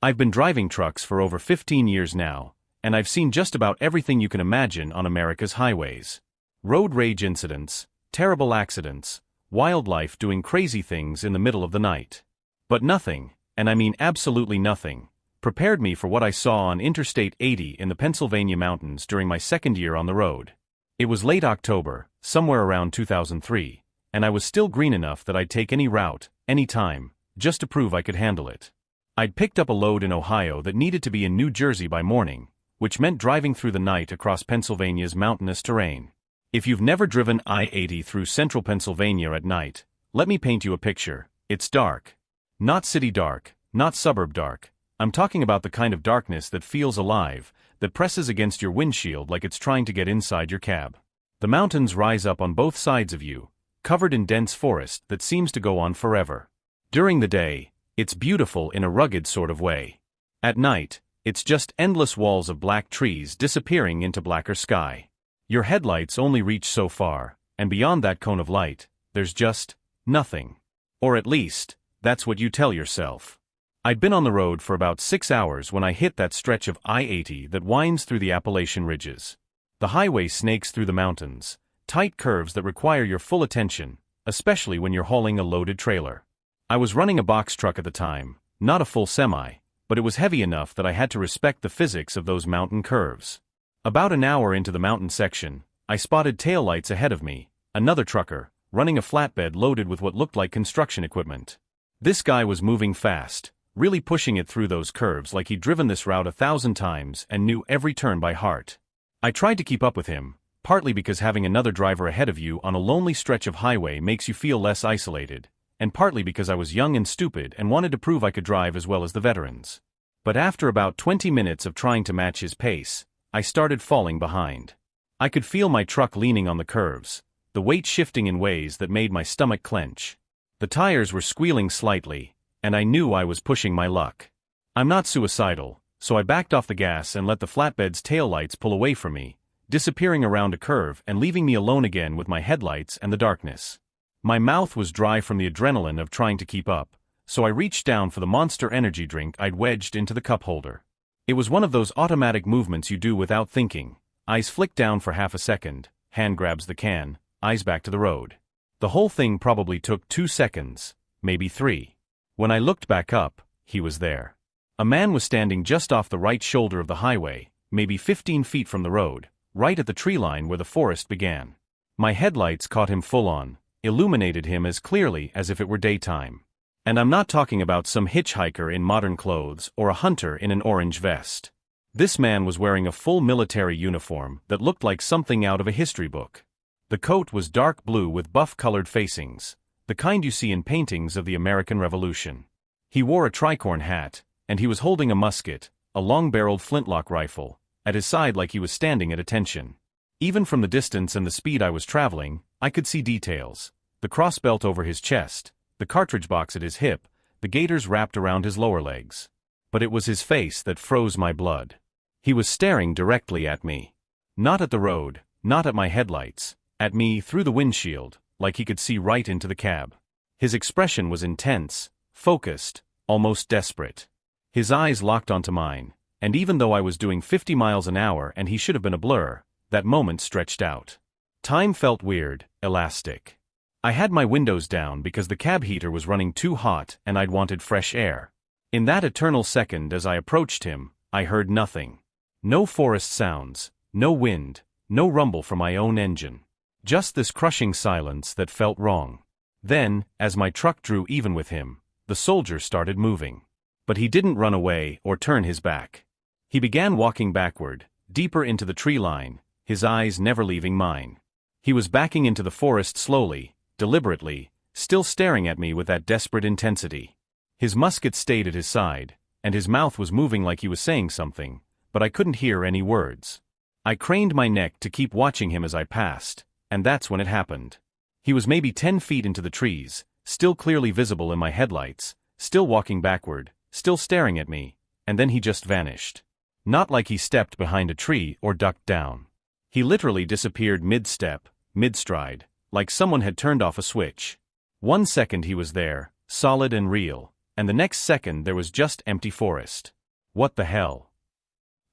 I've been driving trucks for over 15 years now, and I've seen just about everything you can imagine on America's highways. Road rage incidents, terrible accidents, wildlife doing crazy things in the middle of the night. But nothing, and I mean absolutely nothing, prepared me for what I saw on Interstate 80 in the Pennsylvania mountains during my second year on the road. It was late October, somewhere around 2003, and I was still green enough that I'd take any route, any time, just to prove I could handle it. I'd picked up a load in Ohio that needed to be in New Jersey by morning, which meant driving through the night across Pennsylvania's mountainous terrain. If you've never driven I-80 through central Pennsylvania at night, let me paint you a picture. It's dark. Not city dark, not suburb dark. I'm talking about the kind of darkness that feels alive, that presses against your windshield like it's trying to get inside your cab. The mountains rise up on both sides of you, covered in dense forest that seems to go on forever. During the day, it's beautiful in a rugged sort of way. At night, it's just endless walls of black trees disappearing into blacker sky. Your headlights only reach so far, and beyond that cone of light, there's just nothing. Or at least, that's what you tell yourself. I'd been on the road for about 6 hours when I hit that stretch of I-80 that winds through the Appalachian ridges. The highway snakes through the mountains, tight curves that require your full attention, especially when you're hauling a loaded trailer. I was running a box truck at the time, not a full semi, but it was heavy enough that I had to respect the physics of those mountain curves. About an hour into the mountain section, I spotted taillights ahead of me, another trucker, running a flatbed loaded with what looked like construction equipment. This guy was moving fast, really pushing it through those curves like he'd driven this route 1,000 times and knew every turn by heart. I tried to keep up with him, partly because having another driver ahead of you on a lonely stretch of highway makes you feel less isolated, and partly because I was young and stupid and wanted to prove I could drive as well as the veterans. But after about 20 minutes of trying to match his pace, I started falling behind. I could feel my truck leaning on the curves, the weight shifting in ways that made my stomach clench. The tires were squealing slightly, and I knew I was pushing my luck. I'm not suicidal, so I backed off the gas and let the flatbed's taillights pull away from me, disappearing around a curve and leaving me alone again with my headlights and the darkness. My mouth was dry from the adrenaline of trying to keep up, so I reached down for the Monster energy drink I'd wedged into the cup holder. It was one of those automatic movements you do without thinking. Eyes flick down for half a second, hand grabs the can, eyes back to the road. The whole thing probably took 2 seconds, maybe 3. When I looked back up, he was there. A man was standing just off the right shoulder of the highway, maybe 15 feet from the road, right at the tree line where the forest began. My headlights caught him full on, illuminated him as clearly as if it were daytime. And I'm not talking about some hitchhiker in modern clothes or a hunter in an orange vest. This man was wearing a full military uniform that looked like something out of a history book. The coat was dark blue with buff-colored facings, the kind you see in paintings of the American Revolution. He wore a tricorn hat, and he was holding a musket, a long-barreled flintlock rifle, at his side like he was standing at attention. Even from the distance and the speed I was traveling, I could see details. The crossbelt over his chest, the cartridge box at his hip, the gaiters wrapped around his lower legs. But it was his face that froze my blood. He was staring directly at me. Not at the road, not at my headlights, at me through the windshield, like he could see right into the cab. His expression was intense, focused, almost desperate. His eyes locked onto mine, and even though I was doing 50 miles an hour and he should have been a blur, that moment stretched out. Time felt weird, elastic. I had my windows down because the cab heater was running too hot and I'd wanted fresh air. In that eternal second as I approached him, I heard nothing. No forest sounds, no wind, no rumble from my own engine. Just this crushing silence that felt wrong. Then, as my truck drew even with him, the soldier started moving. But he didn't run away or turn his back. He began walking backward, deeper into the tree line, his eyes never leaving mine. He was backing into the forest slowly, deliberately, still staring at me with that desperate intensity. His musket stayed at his side, and his mouth was moving like he was saying something, but I couldn't hear any words. I craned my neck to keep watching him as I passed, and that's when it happened. He was maybe 10 feet into the trees, still clearly visible in my headlights, still walking backward, still staring at me, and then he just vanished. Not like he stepped behind a tree or ducked down. He literally disappeared mid-step, mid-stride, like someone had turned off a switch. 1 second he was there, solid and real, and the next second there was just empty forest. What the hell?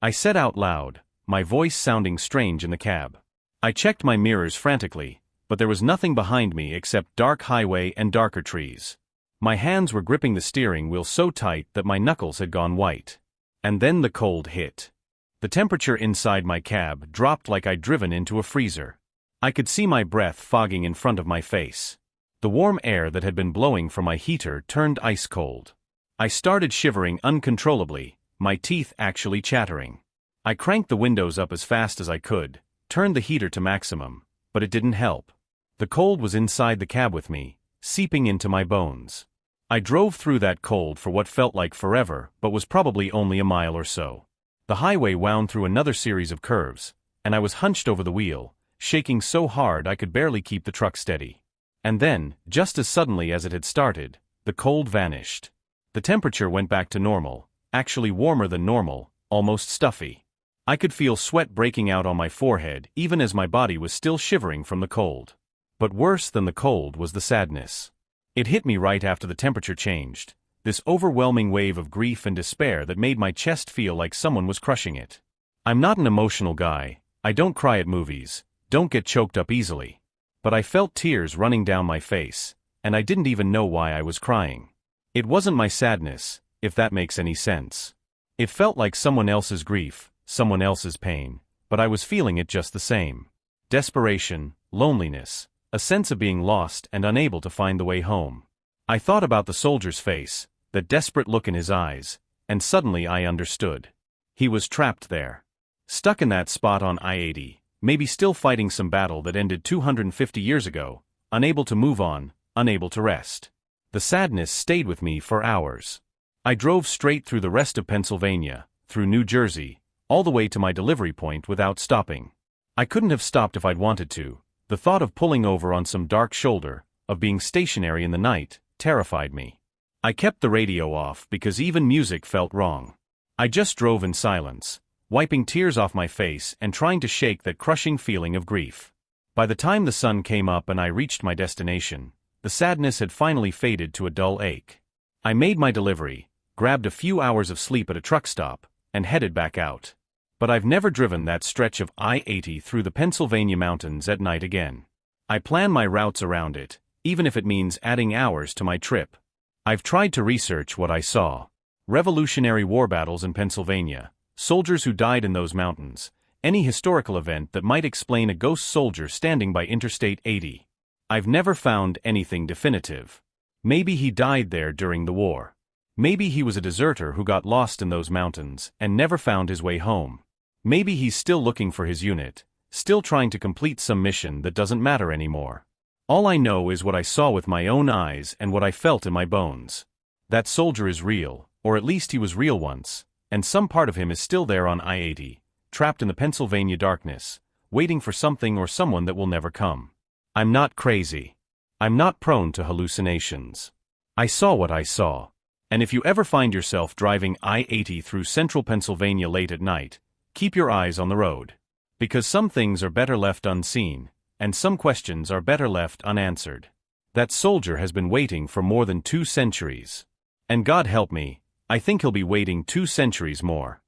I said out loud, my voice sounding strange in the cab. I checked my mirrors frantically, but there was nothing behind me except dark highway and darker trees. My hands were gripping the steering wheel so tight that my knuckles had gone white. And then the cold hit. The temperature inside my cab dropped like I'd driven into a freezer. I could see my breath fogging in front of my face. The warm air that had been blowing from my heater turned ice cold. I started shivering uncontrollably, my teeth actually chattering. I cranked the windows up as fast as I could, turned the heater to maximum, but it didn't help. The cold was inside the cab with me, seeping into my bones. I drove through that cold for what felt like forever, but was probably only a mile or so. The highway wound through another series of curves, and I was hunched over the wheel, shaking so hard I could barely keep the truck steady. And then, just as suddenly as it had started, the cold vanished. The temperature went back to normal, actually warmer than normal, almost stuffy. I could feel sweat breaking out on my forehead even as my body was still shivering from the cold. But worse than the cold was the sadness. It hit me right after the temperature changed, this overwhelming wave of grief and despair that made my chest feel like someone was crushing it. I'm not an emotional guy, I don't cry at movies, don't get choked up easily. But I felt tears running down my face, and I didn't even know why I was crying. It wasn't my sadness, if that makes any sense. It felt like someone else's grief, someone else's pain, but I was feeling it just the same. Desperation, loneliness, a sense of being lost and unable to find the way home. I thought about the soldier's face, that desperate look in his eyes, and suddenly I understood. He was trapped there. Stuck in that spot on I-80, maybe still fighting some battle that ended 250 years ago, unable to move on, unable to rest. The sadness stayed with me for hours. I drove straight through the rest of Pennsylvania, through New Jersey, all the way to my delivery point without stopping. I couldn't have stopped if I'd wanted to. The thought of pulling over on some dark shoulder, of being stationary in the night, terrified me. I kept the radio off because even music felt wrong. I just drove in silence, wiping tears off my face and trying to shake that crushing feeling of grief. By the time the sun came up and I reached my destination, the sadness had finally faded to a dull ache. I made my delivery, grabbed a few hours of sleep at a truck stop, and headed back out. But I've never driven that stretch of I-80 through the Pennsylvania mountains at night again. I plan my routes around it, even if it means adding hours to my trip. I've tried to research what I saw. Revolutionary War battles in Pennsylvania, soldiers who died in those mountains, any historical event that might explain a ghost soldier standing by Interstate 80. I've never found anything definitive. Maybe he died there during the war. Maybe he was a deserter who got lost in those mountains and never found his way home. Maybe he's still looking for his unit, still trying to complete some mission that doesn't matter anymore. All I know is what I saw with my own eyes and what I felt in my bones. That soldier is real, or at least he was real once, and some part of him is still there on I-80, trapped in the Pennsylvania darkness, waiting for something or someone that will never come. I'm not crazy. I'm not prone to hallucinations. I saw what I saw. And if you ever find yourself driving I-80 through central Pennsylvania late at night, keep your eyes on the road. Because some things are better left unseen, and some questions are better left unanswered. That soldier has been waiting for more than 2 centuries. And God help me, I think he'll be waiting 2 centuries more.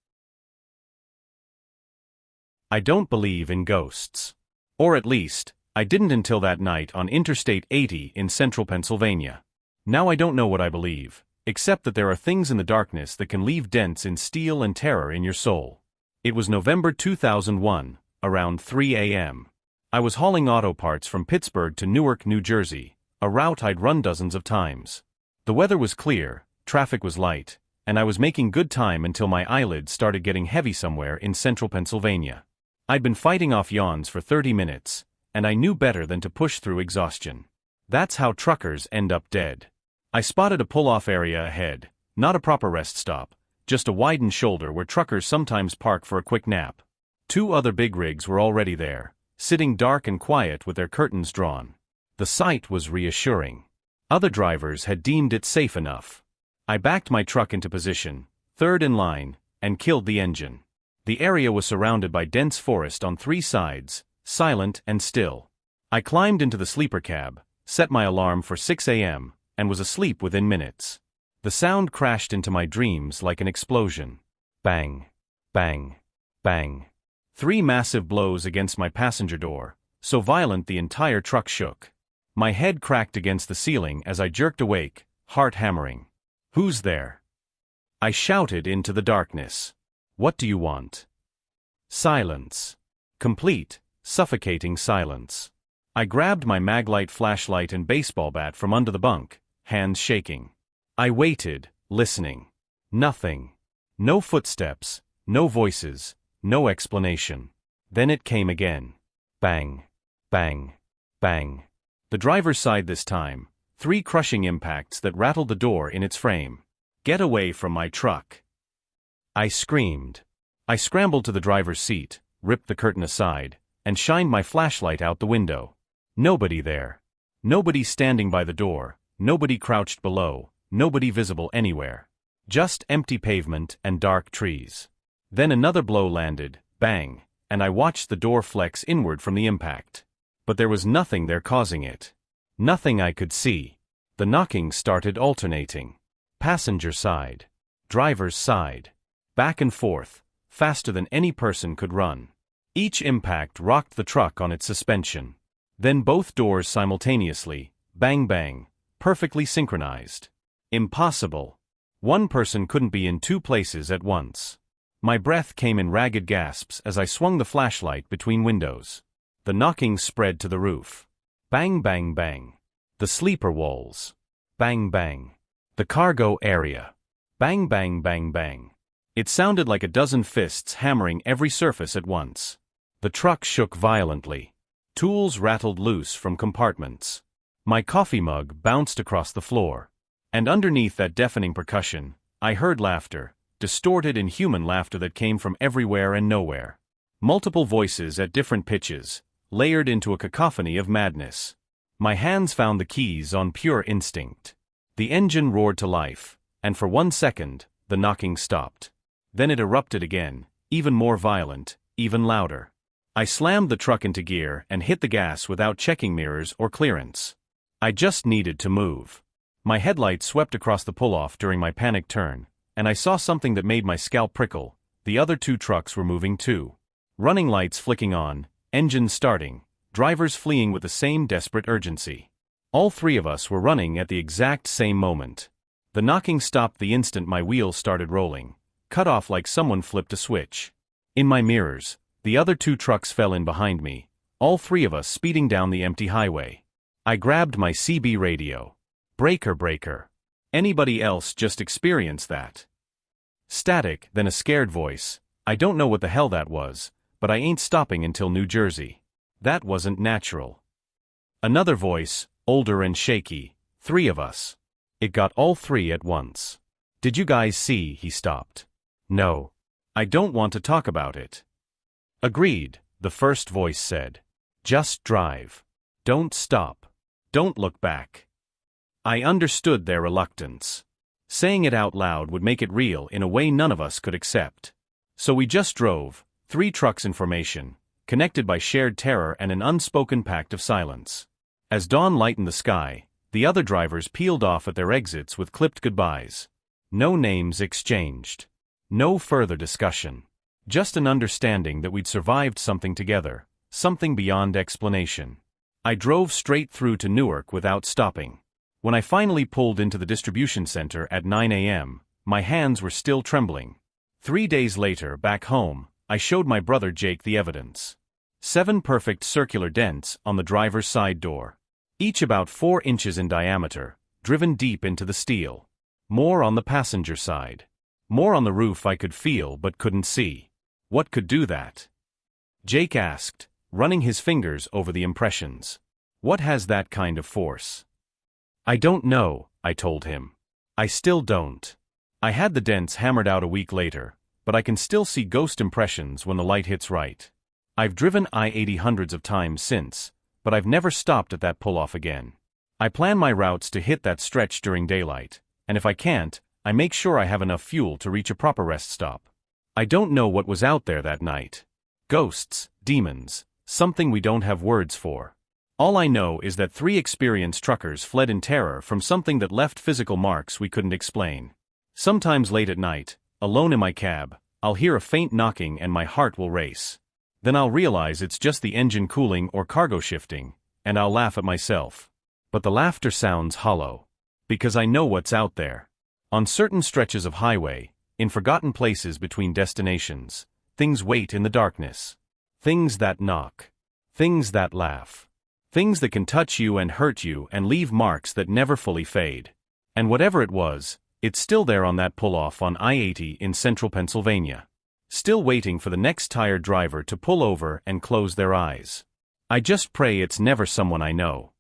I don't believe in ghosts. Or at least, I didn't until that night on Interstate 80 in central Pennsylvania. Now I don't know what I believe, except that there are things in the darkness that can leave dents in steel and terror in your soul. It was November 2001, around 3 a.m. I was hauling auto parts from Pittsburgh to Newark, New Jersey, a route I'd run dozens of times. The weather was clear, traffic was light, and I was making good time until my eyelids started getting heavy somewhere in central Pennsylvania. I'd been fighting off yawns for 30 minutes, and I knew better than to push through exhaustion. That's how truckers end up dead. I spotted a pull-off area ahead, not a proper rest stop, just a widened shoulder where truckers sometimes park for a quick nap. 2 other big rigs were already there, sitting dark and quiet with their curtains drawn. The sight was reassuring. Other drivers had deemed it safe enough. I backed my truck into position, third in line, and killed the engine. The area was surrounded by dense forest on 3 sides, silent and still. I climbed into the sleeper cab, set my alarm for 6 a.m., and was asleep within minutes. The sound crashed into my dreams like an explosion. Bang, bang, bang. 3 massive blows against my passenger door, so violent the entire truck shook. My head cracked against the ceiling as I jerked awake, heart hammering. "Who's there?" I shouted into the darkness. "What do you want?" Silence. Complete, suffocating silence. I grabbed my maglite flashlight and baseball bat from under the bunk, hands shaking. I waited, listening. Nothing. No footsteps, no voices, no explanation. Then it came again. Bang, bang, bang. The driver's side this time, 3 crushing impacts that rattled the door in its frame. "Get away from my truck!" I screamed. I scrambled to the driver's seat, ripped the curtain aside, and shined my flashlight out the window. Nobody there. Nobody standing by the door, nobody crouched below, nobody visible anywhere. Just empty pavement and dark trees. Then another blow landed, bang, and I watched the door flex inward from the impact. But there was nothing there causing it. Nothing I could see. The knocking started alternating. Passenger side. Driver's side. Back and forth, faster than any person could run. Each impact rocked the truck on its suspension. Then both doors simultaneously, bang bang, perfectly synchronized. Impossible. One person couldn't be in 2 places at once. My breath came in ragged gasps as I swung the flashlight between windows. The knocking spread to the roof. Bang bang bang. The sleeper walls. Bang bang. The cargo area. Bang bang bang bang. It sounded like a dozen fists hammering every surface at once. The truck shook violently. Tools rattled loose from compartments. My coffee mug bounced across the floor. And underneath that deafening percussion, I heard laughter, distorted inhuman laughter that came from everywhere and nowhere. Multiple voices at different pitches, layered into a cacophony of madness. My hands found the keys on pure instinct. The engine roared to life, and for 1 second, the knocking stopped. Then it erupted again, even more violent, even louder. I slammed the truck into gear and hit the gas without checking mirrors or clearance. I just needed to move. My headlights swept across the pull-off during my panicked turn, and I saw something that made my scalp prickle. The other 2 trucks were moving too. Running lights flicking on, engines starting, drivers fleeing with the same desperate urgency. All 3 of us were running at the exact same moment. The knocking stopped the instant my wheels started rolling, cut off like someone flipped a switch. In my mirrors, the other 2 trucks fell in behind me, all 3 of us speeding down the empty highway. I grabbed my CB radio. Breaker, breaker. Anybody else just experienced that? Static, then a scared voice. I don't know what the hell that was, but I ain't stopping until New Jersey. That wasn't natural. Another voice, older and shaky. 3 of us. It got all 3 at once. "Did you guys see?" He stopped. "No. I don't want to talk about it." "Agreed," the first voice said. "Just drive. Don't stop. Don't look back." I understood their reluctance. Saying it out loud would make it real in a way none of us could accept. So we just drove, 3 trucks in formation, connected by shared terror and an unspoken pact of silence. As dawn lightened the sky, the other drivers peeled off at their exits with clipped goodbyes. No names exchanged. No further discussion. Just an understanding that we'd survived something together, something beyond explanation. I drove straight through to Newark without stopping. When I finally pulled into the distribution center at 9 a.m., my hands were still trembling. 3 days later, back home, I showed my brother Jake the evidence. 7 perfect circular dents on the driver's side door. Each about 4 inches in diameter, driven deep into the steel. More on the passenger side. More on the roof I could feel but couldn't see. What could do that? Jake asked, running his fingers over the impressions. What has that kind of force? I don't know, I told him. I still don't. I had the dents hammered out a week later, but I can still see ghost impressions when the light hits right. I've driven I-80 hundreds of times since, but I've never stopped at that pull-off again. I plan my routes to hit that stretch during daylight, and if I can't, I make sure I have enough fuel to reach a proper rest stop. I don't know what was out there that night. Ghosts, demons, something we don't have words for. All I know is that 3 experienced truckers fled in terror from something that left physical marks we couldn't explain. Sometimes late at night, alone in my cab, I'll hear a faint knocking and my heart will race. Then I'll realize it's just the engine cooling or cargo shifting, and I'll laugh at myself. But the laughter sounds hollow. Because I know what's out there. On certain stretches of highway, in forgotten places between destinations, things wait in the darkness. Things that knock. Things that laugh. Things that can touch you and hurt you and leave marks that never fully fade. And whatever it was, it's still there on that pull-off on I-80 in central Pennsylvania. Still waiting for the next tired driver to pull over and close their eyes. I just pray it's never someone I know.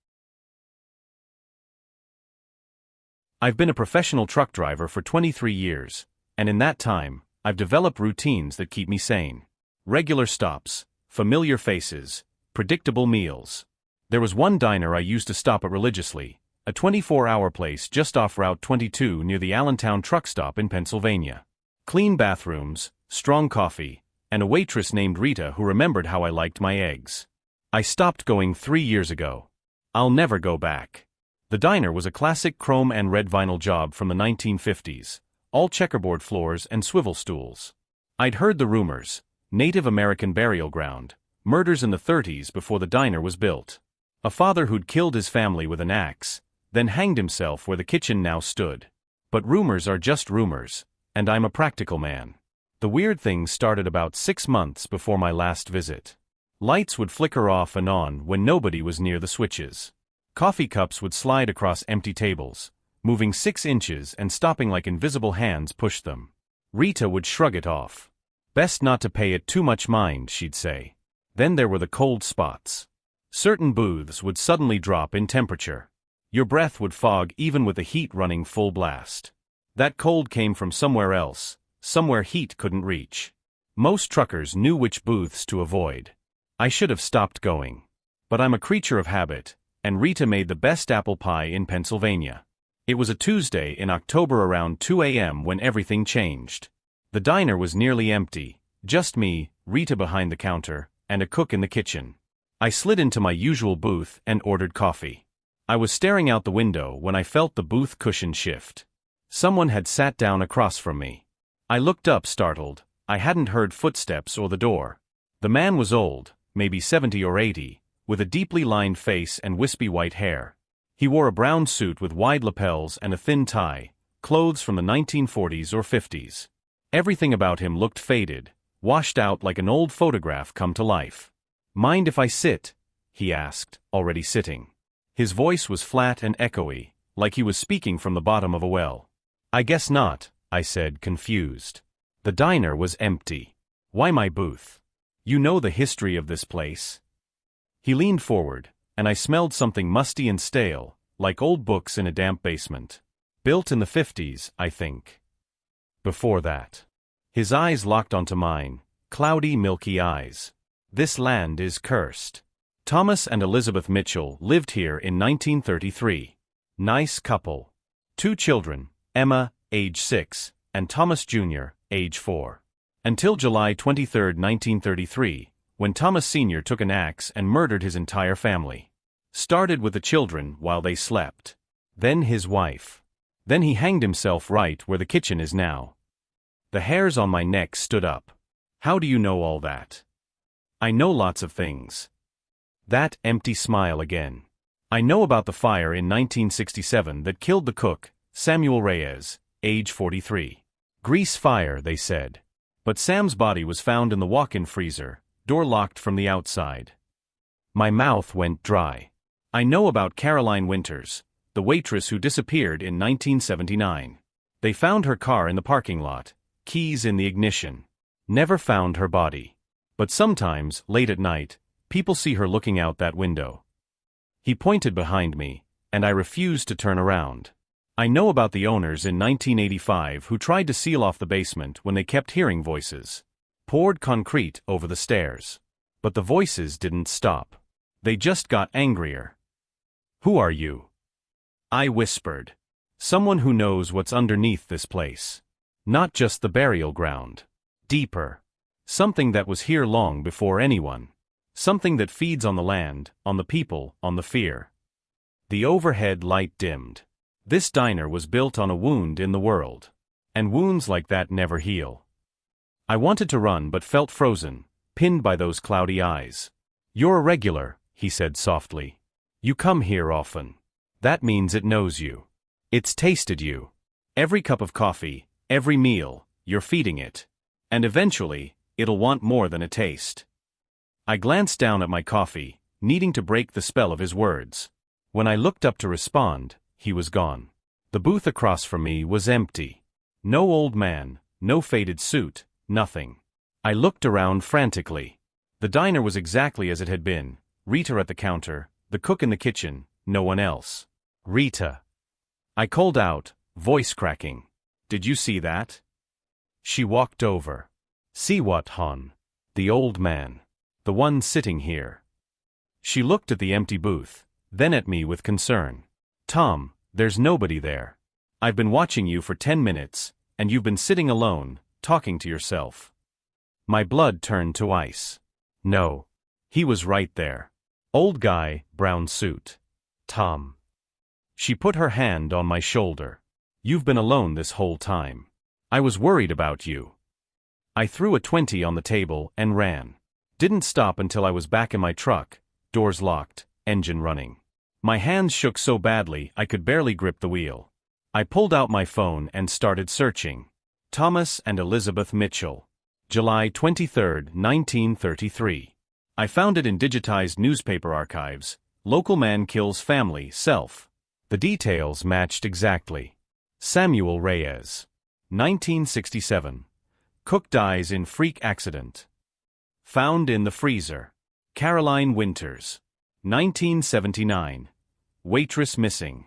I've been a professional truck driver for 23 years, and in that time, I've developed routines that keep me sane. Regular stops, familiar faces, predictable meals. There was one diner I used to stop at religiously, a 24-hour place just off Route 22 near the Allentown truck stop in Pennsylvania. Clean bathrooms, strong coffee, and a waitress named Rita who remembered how I liked my eggs. I stopped going 3 years ago. I'll never go back. The diner was a classic chrome and red vinyl job from the 1950s, all checkerboard floors and swivel stools. I'd heard the rumors, Native American burial ground, murders in the 30s before the diner was built. A father who'd killed his family with an axe, then hanged himself where the kitchen now stood. But rumors are just rumors, and I'm a practical man. The weird thing started about 6 months before my last visit. Lights would flicker off and on when nobody was near the switches. Coffee cups would slide across empty tables, moving 6 inches and stopping like invisible hands pushed them. Rita would shrug it off. Best not to pay it too much mind, she'd say. Then there were the cold spots. Certain booths would suddenly drop in temperature. Your breath would fog even with the heat running full blast. That cold came from somewhere else, somewhere heat couldn't reach. Most truckers knew which booths to avoid. I should have stopped going. But I'm a creature of habit, and Rita made the best apple pie in Pennsylvania. It was a Tuesday in October around 2 a.m. when everything changed. The diner was nearly empty, just me, Rita behind the counter, and a cook in the kitchen. I slid into my usual booth and ordered coffee. I was staring out the window when I felt the booth cushion shift. Someone had sat down across from me. I looked up startled. I hadn't heard footsteps or the door. The man was old, maybe 70 or 80, with a deeply lined face and wispy white hair. He wore a brown suit with wide lapels and a thin tie, clothes from the 1940s or 50s. Everything about him looked faded, washed out like an old photograph come to life. "Mind if I sit?" he asked, already sitting. His voice was flat and echoey, like he was speaking from the bottom of a well. "I guess not," I said, confused. The diner was empty. "Why my booth? You know the history of this place." He leaned forward, and I smelled something musty and stale, like old books in a damp basement. Built in the 50s, I think. Before that. His eyes locked onto mine, cloudy, milky eyes. "This land is cursed. Thomas and Elizabeth Mitchell lived here in 1933. Nice couple. 2 children, Emma, age 6, and Thomas Jr., age 4. Until July 23, 1933, when Thomas Sr. took an axe and murdered his entire family. Started with the children while they slept. Then his wife. Then he hanged himself right where the kitchen is now." The hairs on my neck stood up. "How do you know all that?" "I know lots of things." That empty smile again. "I know about the fire in 1967 that killed the cook, Samuel Reyes, age 43. Grease fire, they said. But Sam's body was found in the walk-in freezer, door locked from the outside." My mouth went dry. "I know about Caroline Winters, the waitress who disappeared in 1979. They found her car in the parking lot, keys in the ignition. Never found her body. But sometimes, late at night, people see her looking out that window." He pointed behind me, and I refused to turn around. "I know about the owners in 1985 who tried to seal off the basement when they kept hearing voices. Poured concrete over the stairs. But the voices didn't stop. They just got angrier." "Who are you?" I whispered. "Someone who knows what's underneath this place. Not just the burial ground. Deeper. Something that was here long before anyone. Something that feeds on the land, on the people, on the fear. The overhead light dimmed. This diner was built on a wound in the world. And wounds like that never heal. I wanted to run but felt frozen, pinned by those cloudy eyes. "You're a regular," he said softly. "You come here often. That means it knows you. It's tasted you. Every cup of coffee, every meal, you're feeding it. And eventually, it'll want more than a taste." I glanced down at my coffee, needing to break the spell of his words. When I looked up to respond, he was gone. The booth across from me was empty. No old man, no faded suit, nothing. I looked around frantically. The diner was exactly as it had been. Rita at the counter, the cook in the kitchen, no one else. "Rita." I called out, voice cracking. "Did you see that?" She walked over. "See what, hon?" "The old man. The one sitting here." She looked at the empty booth, then at me with concern. "Tom, there's nobody there. I've been watching you for 10 minutes, and you've been sitting alone, talking to yourself." My blood turned to ice. No. He was right there. Old guy, brown suit. Tom. She put her hand on my shoulder. "You've been alone this whole time. I was worried about you." I threw a 20 on the table and ran. Didn't stop until I was back in my truck, doors locked, engine running. My hands shook so badly I could barely grip the wheel. I pulled out my phone and started searching. Thomas and Elizabeth Mitchell. July 23, 1933. I found it in digitized newspaper archives. Local man kills family, self. The details matched exactly. Samuel Reyes. 1967. Cook dies in freak accident. Found in the freezer. Caroline Winters. 1979. Waitress missing.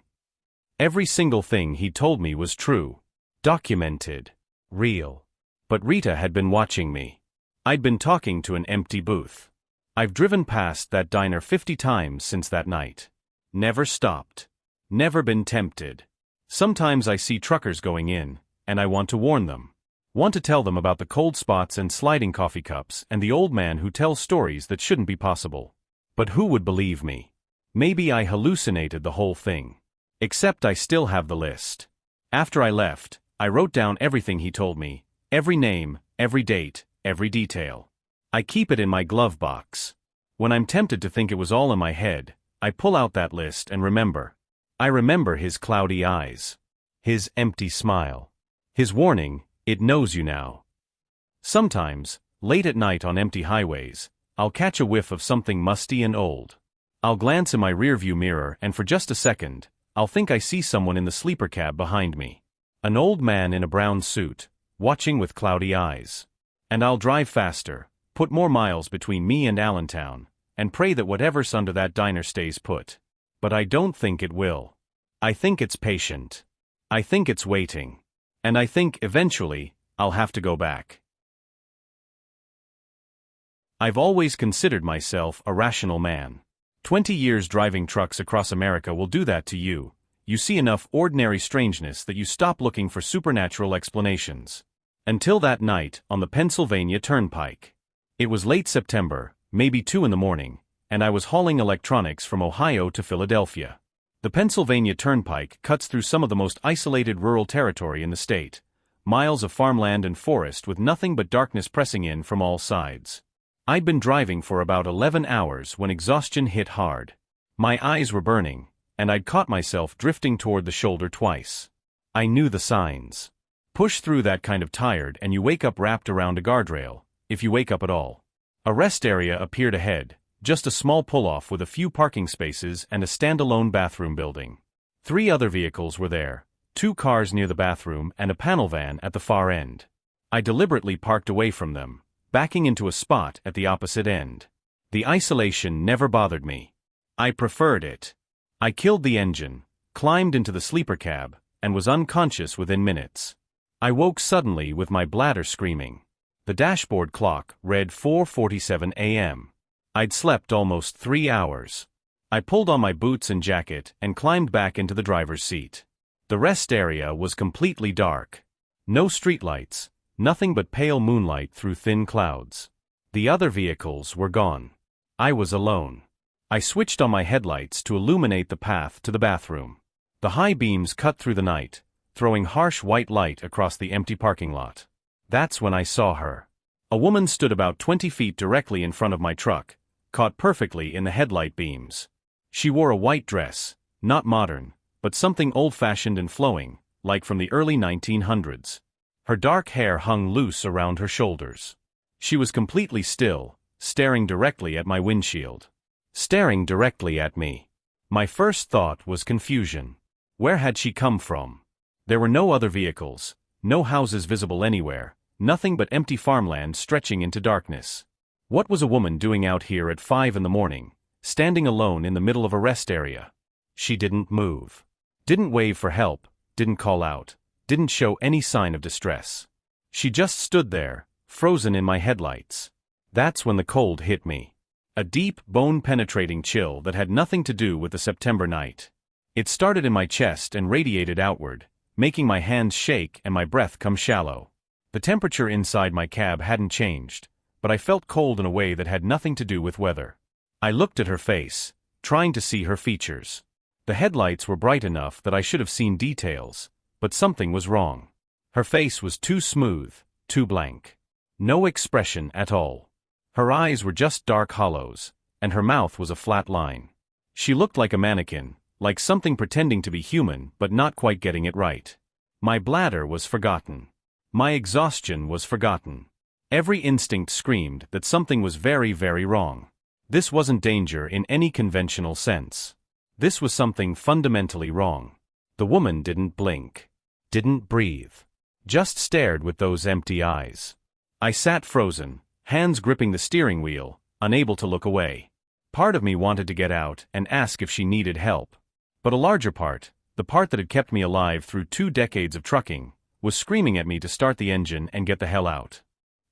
Every single thing he told me was true. Documented. Real. But Rita had been watching me. I'd been talking to an empty booth. I've driven past that diner 50 times since that night. Never stopped. Never been tempted. Sometimes I see truckers going in, and I want to warn them. Want to tell them about the cold spots and sliding coffee cups and the old man who tells stories that shouldn't be possible. But who would believe me? Maybe I hallucinated the whole thing. Except I still have the list. After I left, I wrote down everything he told me, every name, every date, every detail. I keep it in my glove box. When I'm tempted to think it was all in my head, I pull out that list and remember. I remember his cloudy eyes. His empty smile. His warning, "It knows you now." Sometimes, late at night on empty highways, I'll catch a whiff of something musty and old. I'll glance in my rearview mirror and for just a second, I'll think I see someone in the sleeper cab behind me. An old man in a brown suit, watching with cloudy eyes. And I'll drive faster, put more miles between me and Allentown, and pray that whatever's under that diner stays put. But I don't think it will. I think it's patient. I think it's waiting. And I think, eventually, I'll have to go back. I've always considered myself a rational man. 20 years driving trucks across America will do that to you. You see enough ordinary strangeness that you stop looking for supernatural explanations. Until that night, on the Pennsylvania Turnpike. It was late September, maybe 2 in the morning, and I was hauling electronics from Ohio to Philadelphia. The Pennsylvania Turnpike cuts through some of the most isolated rural territory in the state. Miles of farmland and forest with nothing but darkness pressing in from all sides. I'd been driving for about 11 hours when exhaustion hit hard. My eyes were burning, and I'd caught myself drifting toward the shoulder twice. I knew the signs. Push through that kind of tired and you wake up wrapped around a guardrail, if you wake up at all. A rest area appeared ahead. Just a small pull-off with a few parking spaces and a standalone bathroom building. 3 other vehicles were there, 2 cars near the bathroom and a panel van at the far end. I deliberately parked away from them, backing into a spot at the opposite end. The isolation never bothered me. I preferred it. I killed the engine, climbed into the sleeper cab, and was unconscious within minutes. I woke suddenly with my bladder screaming. The dashboard clock read 4:47 a.m. I'd slept almost 3 hours. I pulled on my boots and jacket and climbed back into the driver's seat. The rest area was completely dark. No streetlights, nothing but pale moonlight through thin clouds. The other vehicles were gone. I was alone. I switched on my headlights to illuminate the path to the bathroom. The high beams cut through the night, throwing harsh white light across the empty parking lot. That's when I saw her. A woman stood about 20 feet directly in front of my truck, caught perfectly in the headlight beams. She wore a white dress, not modern, but something old-fashioned and flowing, like from the early 1900s. Her dark hair hung loose around her shoulders. She was completely still, staring directly at my windshield. Staring directly at me. My first thought was confusion. Where had she come from? There were no other vehicles, no houses visible anywhere, nothing but empty farmland stretching into darkness. What was a woman doing out here at 5 in the morning, standing alone in the middle of a rest area? She didn't move. Didn't wave for help, didn't call out, didn't show any sign of distress. She just stood there, frozen in my headlights. That's when the cold hit me. A deep, bone-penetrating chill that had nothing to do with the September night. It started in my chest and radiated outward, making my hands shake and my breath come shallow. The temperature inside my cab hadn't changed, but I felt cold in a way that had nothing to do with weather. I looked at her face, trying to see her features. The headlights were bright enough that I should have seen details, but something was wrong. Her face was too smooth, too blank. No expression at all. Her eyes were just dark hollows, and her mouth was a flat line. She looked like a mannequin, like something pretending to be human but not quite getting it right. My bladder was forgotten. My exhaustion was forgotten. Every instinct screamed that something was very, very wrong. This wasn't danger in any conventional sense. This was something fundamentally wrong. The woman didn't blink. Didn't breathe. Just stared with those empty eyes. I sat frozen, hands gripping the steering wheel, unable to look away. Part of me wanted to get out and ask if she needed help. But a larger part, the part that had kept me alive through 2 decades of trucking, was screaming at me to start the engine and get the hell out.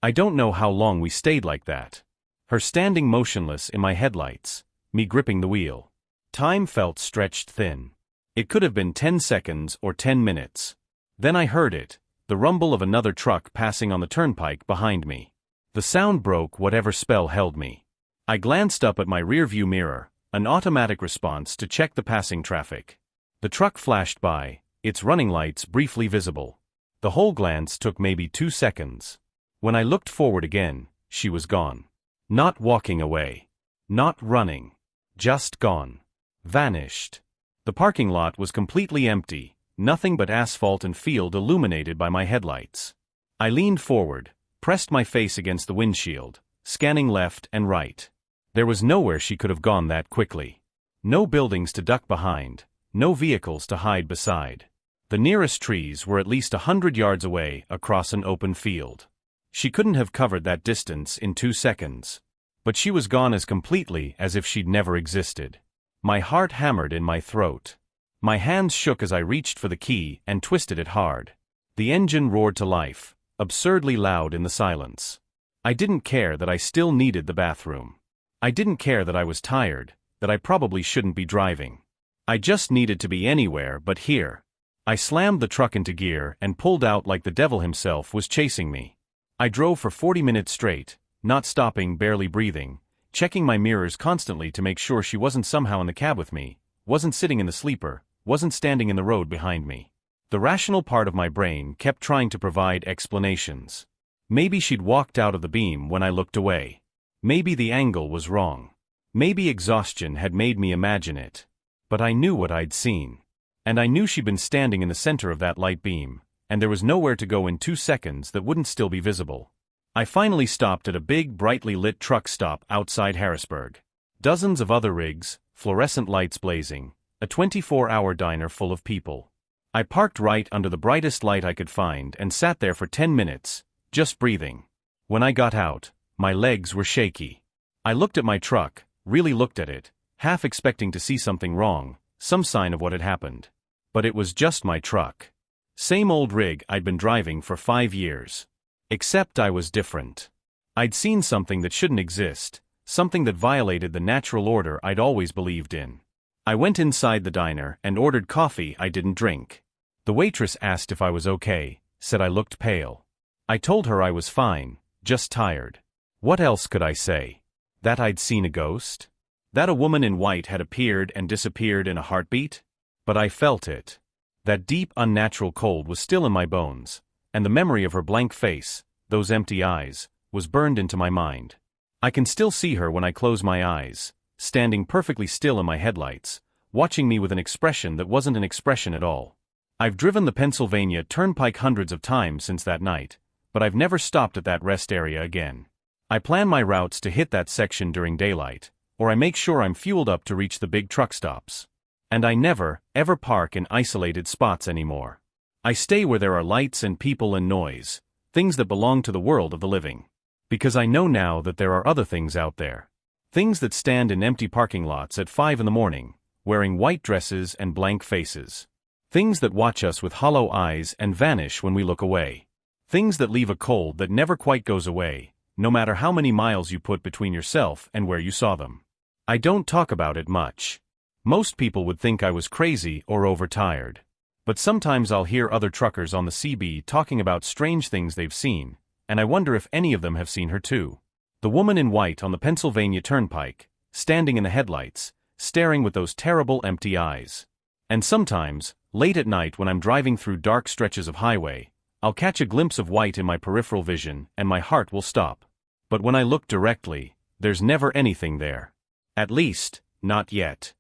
I don't know how long we stayed like that. Her standing motionless in my headlights, me gripping the wheel. Time felt stretched thin. It could have been 10 seconds or 10 minutes. Then I heard it, the rumble of another truck passing on the turnpike behind me. The sound broke whatever spell held me. I glanced up at my rearview mirror, an automatic response to check the passing traffic. The truck flashed by, its running lights briefly visible. The whole glance took maybe 2 seconds. When I looked forward again, she was gone. Not walking away. Not running. Just gone. Vanished. The parking lot was completely empty, nothing but asphalt and field illuminated by my headlights. I leaned forward, pressed my face against the windshield, scanning left and right. There was nowhere she could have gone that quickly. No buildings to duck behind, no vehicles to hide beside. The nearest trees were at least 100 yards away across an open field. She couldn't have covered that distance in 2 seconds. But she was gone as completely as if she'd never existed. My heart hammered in my throat. My hands shook as I reached for the key and twisted it hard. The engine roared to life, absurdly loud in the silence. I didn't care that I still needed the bathroom. I didn't care that I was tired, that I probably shouldn't be driving. I just needed to be anywhere but here. I slammed the truck into gear and pulled out like the devil himself was chasing me. I drove for 40 minutes straight, not stopping, barely breathing, checking my mirrors constantly to make sure she wasn't somehow in the cab with me, wasn't sitting in the sleeper, wasn't standing in the road behind me. The rational part of my brain kept trying to provide explanations. Maybe she'd walked out of the beam when I looked away. Maybe the angle was wrong. Maybe exhaustion had made me imagine it. But I knew what I'd seen. And I knew she'd been standing in the center of that light beam, and there was nowhere to go in 2 seconds that wouldn't still be visible. I finally stopped at a big, brightly lit truck stop outside Harrisburg. Dozens of other rigs, fluorescent lights blazing, a 24-hour diner full of people. I parked right under the brightest light I could find and sat there for 10 minutes, just breathing. When I got out, my legs were shaky. I looked at my truck, really looked at it, half expecting to see something wrong, some sign of what had happened. But it was just my truck. Same old rig I'd been driving for 5 years. Except I was different. I'd seen something that shouldn't exist, something that violated the natural order I'd always believed in. I went inside the diner and ordered coffee I didn't drink. The waitress asked if I was okay, said I looked pale. I told her I was fine, just tired. What else could I say? That I'd seen a ghost? That a woman in white had appeared and disappeared in a heartbeat? But I felt it. That deep, unnatural cold was still in my bones, and the memory of her blank face, those empty eyes, was burned into my mind. I can still see her when I close my eyes, standing perfectly still in my headlights, watching me with an expression that wasn't an expression at all. I've driven the Pennsylvania Turnpike hundreds of times since that night, but I've never stopped at that rest area again. I plan my routes to hit that section during daylight, or I make sure I'm fueled up to reach the big truck stops. And I never, ever park in isolated spots anymore. I stay where there are lights and people and noise, things that belong to the world of the living. Because I know now that there are other things out there. Things that stand in empty parking lots at 5 in the morning, wearing white dresses and blank faces. Things that watch us with hollow eyes and vanish when we look away. Things that leave a cold that never quite goes away, no matter how many miles you put between yourself and where you saw them. I don't talk about it much. Most people would think I was crazy or overtired. But sometimes I'll hear other truckers on the CB talking about strange things they've seen, and I wonder if any of them have seen her too. The woman in white on the Pennsylvania Turnpike, standing in the headlights, staring with those terrible empty eyes. And sometimes, late at night when I'm driving through dark stretches of highway, I'll catch a glimpse of white in my peripheral vision and my heart will stop. But when I look directly, there's never anything there. At least, not yet.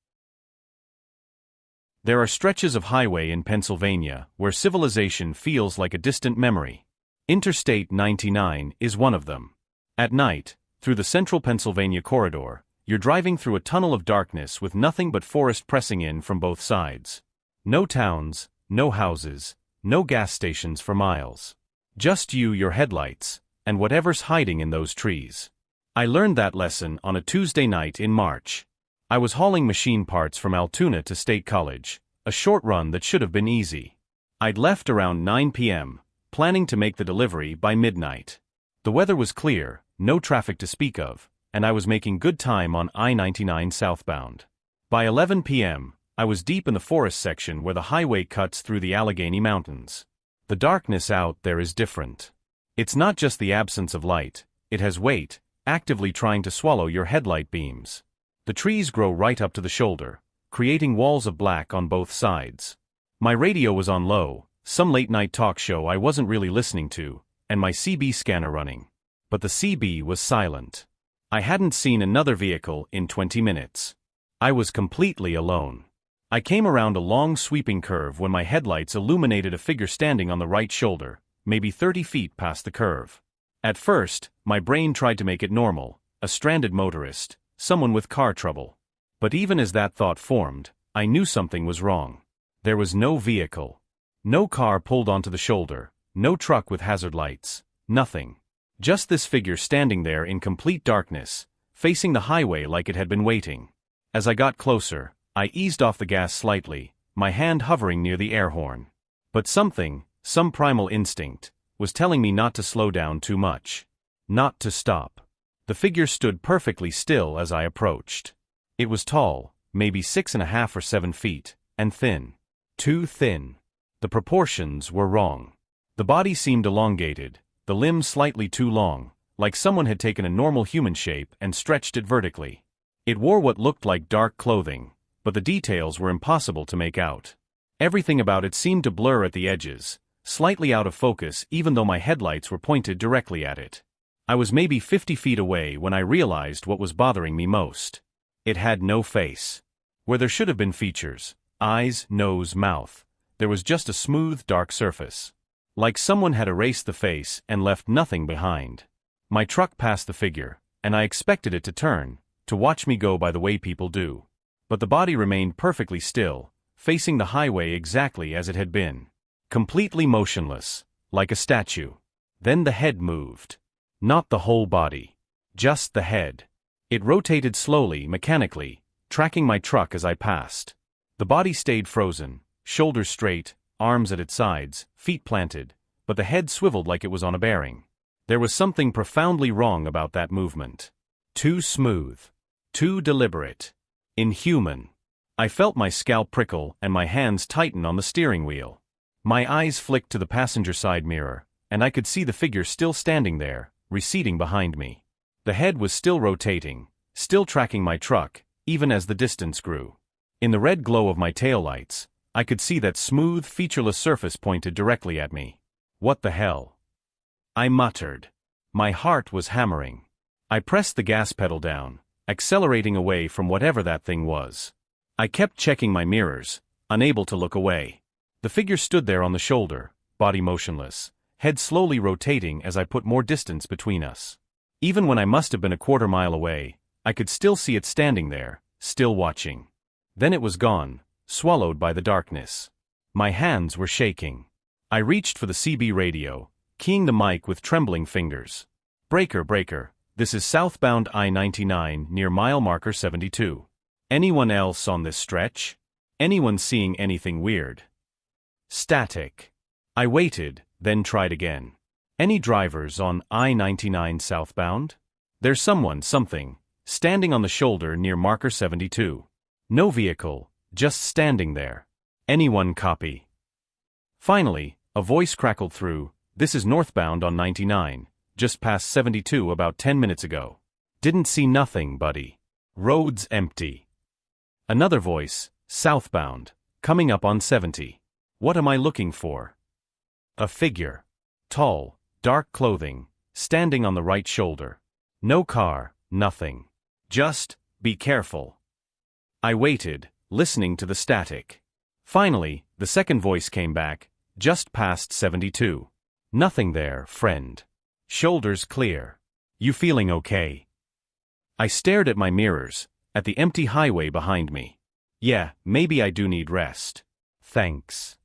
There are stretches of highway in Pennsylvania where civilization feels like a distant memory. Interstate 99 is one of them. At night, through the central Pennsylvania corridor, you're driving through a tunnel of darkness with nothing but forest pressing in from both sides. No towns, no houses, no gas stations for miles. Just you, your headlights, and whatever's hiding in those trees. I learned that lesson on a Tuesday night in March. I was hauling machine parts from Altoona to State College, a short run that should have been easy. I'd left around 9 p.m., planning to make the delivery by midnight. The weather was clear, no traffic to speak of, and I was making good time on I-99 southbound. By 11 p.m., I was deep in the forest section where the highway cuts through the Allegheny Mountains. The darkness out there is different. It's not just the absence of light, it has weight, actively trying to swallow your headlight beams. The trees grow right up to the shoulder, creating walls of black on both sides. My radio was on low, some late-night talk show I wasn't really listening to, and my CB scanner running. But the CB was silent. I hadn't seen another vehicle in 20 minutes. I was completely alone. I came around a long sweeping curve when my headlights illuminated a figure standing on the right shoulder, maybe 30 feet past the curve. At first, my brain tried to make it normal, a stranded motorist, someone with car trouble. But even as that thought formed, I knew something was wrong. There was no vehicle. No car pulled onto the shoulder, no truck with hazard lights, nothing. Just this figure standing there in complete darkness, facing the highway like it had been waiting. As I got closer, I eased off the gas slightly, my hand hovering near the air horn. But something, some primal instinct, was telling me not to slow down too much. Not to stop. The figure stood perfectly still as I approached. It was tall, maybe 6.5 or 7 feet, and thin. Too thin. The proportions were wrong. The body seemed elongated, the limbs slightly too long, like someone had taken a normal human shape and stretched it vertically. It wore what looked like dark clothing, but the details were impossible to make out. Everything about it seemed to blur at the edges, slightly out of focus even though my headlights were pointed directly at it. I was maybe 50 feet away when I realized what was bothering me most. It had no face. Where there should have been features, eyes, nose, mouth, there was just a smooth, dark surface. Like someone had erased the face and left nothing behind. My truck passed the figure, and I expected it to turn, to watch me go by the way people do. But the body remained perfectly still, facing the highway exactly as it had been. Completely motionless, like a statue. Then the head moved. Not the whole body. Just the head. It rotated slowly, mechanically, tracking my truck as I passed. The body stayed frozen, shoulders straight, arms at its sides, feet planted, but the head swiveled like it was on a bearing. There was something profoundly wrong about that movement. Too smooth. Too deliberate. Inhuman. I felt my scalp prickle and my hands tighten on the steering wheel. My eyes flicked to the passenger side mirror, and I could see the figure still standing there, receding behind me. The head was still rotating, still tracking my truck, even as the distance grew. In the red glow of my taillights, I could see that smooth, featureless surface pointed directly at me. What the hell? I muttered. My heart was hammering. I pressed the gas pedal down, accelerating away from whatever that thing was. I kept checking my mirrors, unable to look away. The figure stood there on the shoulder, body motionless, head slowly rotating as I put more distance between us. Even when I must have been a quarter mile away, I could still see it standing there, still watching. Then it was gone, swallowed by the darkness. My hands were shaking. I reached for the CB radio, keying the mic with trembling fingers. Breaker, breaker, this is southbound I-99 near mile marker 72. Anyone else on this stretch? Anyone seeing anything weird? Static. I waited, then tried again. Any drivers on I-99 southbound? There's something, standing on the shoulder near marker 72. No vehicle, just standing there. Anyone copy? Finally, a voice crackled through. This is northbound on 99, just past 72 about 10 minutes ago. Didn't see nothing, buddy. Road's empty. Another voice, southbound, coming up on 70. What am I looking for? A figure. Tall, dark clothing, standing on the right shoulder. No car, nothing. Just, be careful. I waited, listening to the static. Finally, the second voice came back, just past 72. Nothing there, friend. Shoulders clear. You feeling okay? I stared at my mirrors, at the empty highway behind me. Yeah, maybe I do need rest. Thanks.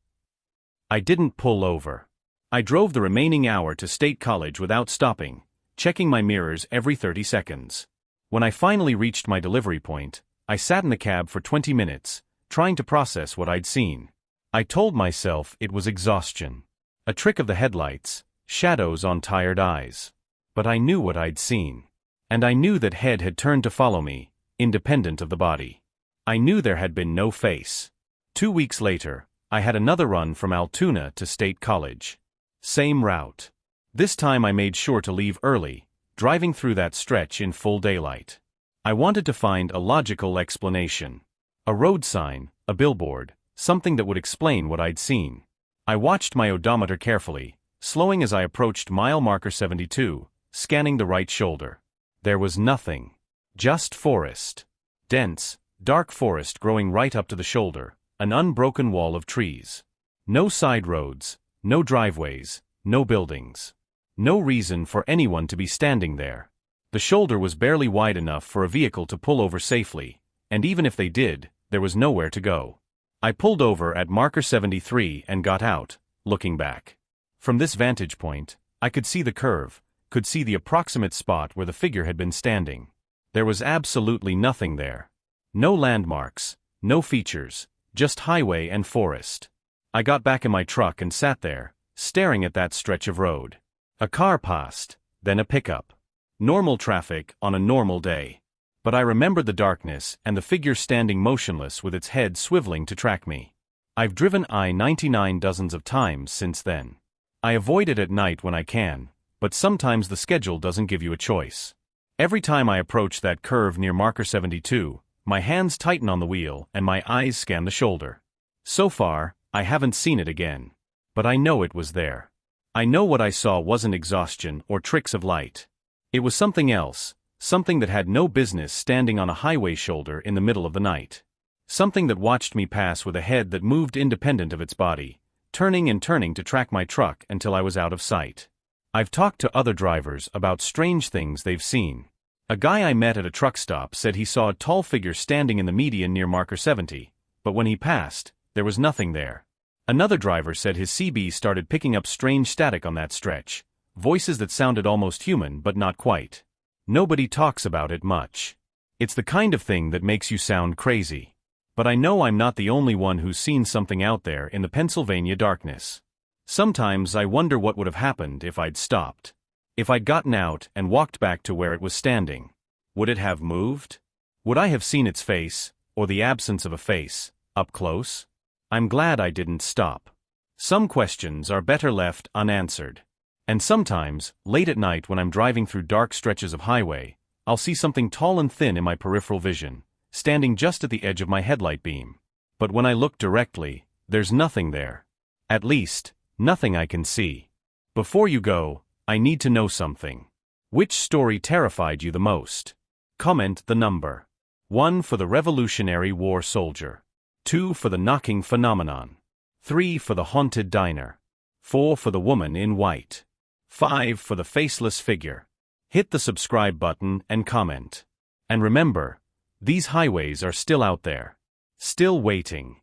I didn't pull over. I drove the remaining hour to State College without stopping, checking my mirrors every 30 seconds. When I finally reached my delivery point, I sat in the cab for 20 minutes, trying to process what I'd seen. I told myself it was exhaustion. A trick of the headlights, shadows on tired eyes. But I knew what I'd seen. And I knew that head had turned to follow me, independent of the body. I knew there had been no face. 2 weeks later, I had another run from Altoona to State College. Same route. This time I made sure to leave early, driving through that stretch in full daylight. I wanted to find a logical explanation. A road sign, a billboard, something that would explain what I'd seen. I watched my odometer carefully, slowing as I approached mile marker 72, scanning the right shoulder. There was nothing. Just forest. Dense, dark forest growing right up to the shoulder, an unbroken wall of trees. No side roads, no driveways, no buildings. No reason for anyone to be standing there. The shoulder was barely wide enough for a vehicle to pull over safely, and even if they did, there was nowhere to go. I pulled over at marker 73 and got out, looking back. From this vantage point, I could see the curve, could see the approximate spot where the figure had been standing. There was absolutely nothing there. No landmarks, no features, just highway and forest. I got back in my truck and sat there, staring at that stretch of road. A car passed, then a pickup. Normal traffic on a normal day. But I remembered the darkness and the figure standing motionless with its head swiveling to track me. I've driven I-99 dozens of times since then. I avoid it at night when I can, but sometimes the schedule doesn't give you a choice. Every time I approach that curve near marker 72, my hands tighten on the wheel and my eyes scan the shoulder. So far, I haven't seen it again. But I know it was there. I know what I saw wasn't exhaustion or tricks of light. It was something else, something that had no business standing on a highway shoulder in the middle of the night. Something that watched me pass with a head that moved independent of its body, turning and turning to track my truck until I was out of sight. I've talked to other drivers about strange things they've seen. A guy I met at a truck stop said he saw a tall figure standing in the median near marker 70, but when he passed, there was nothing there. Another driver said his CB started picking up strange static on that stretch, voices that sounded almost human but not quite. Nobody talks about it much. It's the kind of thing that makes you sound crazy. But I know I'm not the only one who's seen something out there in the Pennsylvania darkness. Sometimes I wonder what would have happened if I'd stopped. If I'd gotten out and walked back to where it was standing. Would it have moved? Would I have seen its face, or the absence of a face, up close? I'm glad I didn't stop. Some questions are better left unanswered. And sometimes, late at night when I'm driving through dark stretches of highway, I'll see something tall and thin in my peripheral vision, standing just at the edge of my headlight beam. But when I look directly, there's nothing there. At least, nothing I can see. Before you go, I need to know something. Which story terrified you the most? Comment the number. 1 for the Revolutionary War soldier. 2 for the knocking phenomenon. 3 for the haunted diner. 4 for the woman in white. 5 for the faceless figure. Hit the subscribe button and comment. And remember, these highways are still out there. Still waiting.